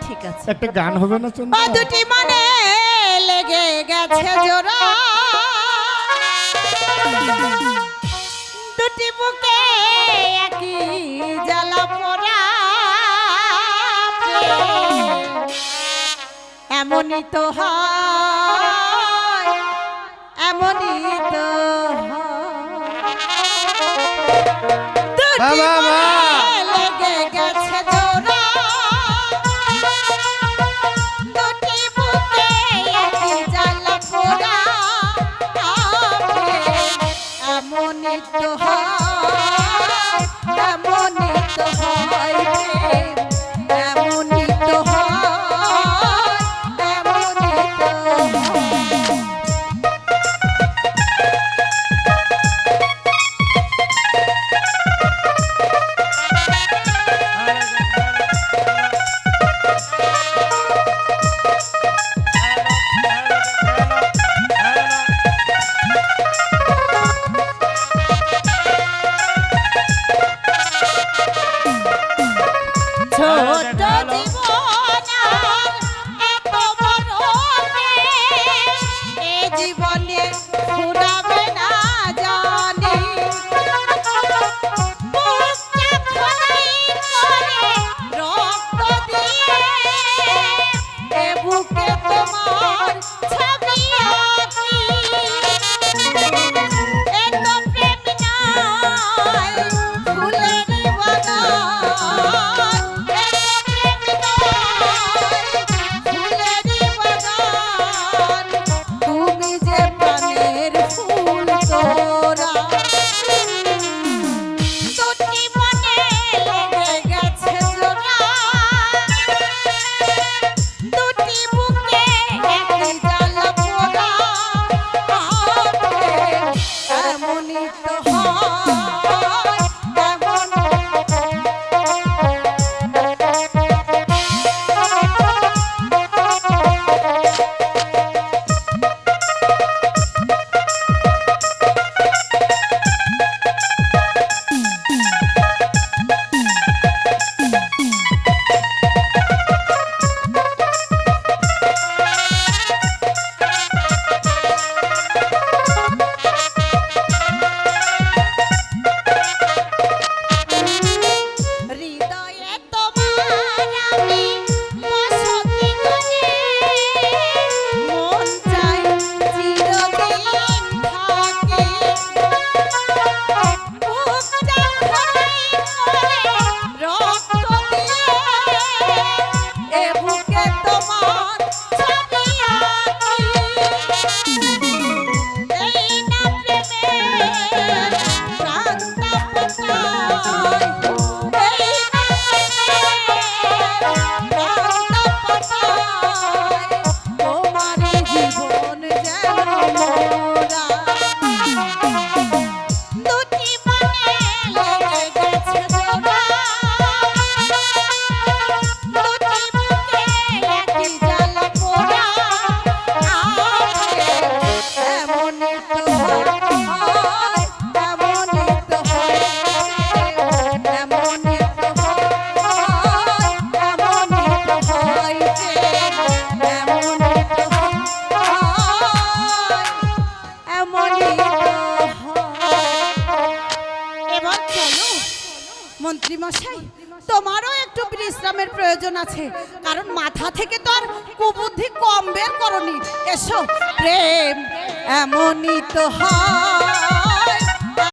ঠিক আছে। একটা গান হবে না চন্দনা? দুটি মনে লেগে গেছে জোড়া, দুটি বুকে একই জ্বালা পোড়া, এমনই তো হয়, এমনই তো লেগে গেছে জোড়া, দুটি বুকে একই জ্বালা পোড়া, এমনই তো হয়, এমনই তো হয়, এমনই তো হয়, এমনই তো ছোট জীবন এত বড় এ জীবনে ফুরাবে না জানি, বুকটা খোদাই করে রক্ত দিয়ে এ বুকে তোমার ছবি আঁকি, এ তো প্রেম নয় ফুলেরই বাগান, তুমি যে প্রাণের ফুল তোরা, দুটি মনে লেগে গেছে জোড়া, দুটি বুকে একই জ্বালা পোড়া, এমনই তো হয়, হৃদয়ে তোমার আমি বসতি করে, মন চাই চিরদিন থাকি, বুকটা খোদাই করে রক্ত দিয়ে এ বুকে তোমার ছবি আঁকি, এই না প্রেমের প্রাণটা পাতায়, এই না প্রেমের প্রাণটা পাতায়, তোমার জীবন যেন মোরা, দুটি মনে লেগে গেছে জোড়া, দুটি বুকে একই জ্বালা পোড়া, এমনই তো হয়, এমনই তো হয়, এমনই তো হয়, এমনই তো হয়, এমনই তো হয়, এমনই তো হয়। এবার চলো মন্ত্রী মশাই, তোমারও একটু বিশ্রামের প্রয়োজন আছে, কারণ মাথা থেকে তো আর কুবুদ্ধি কম বের করনি। এসো, প্রেম এমনই তো হয়।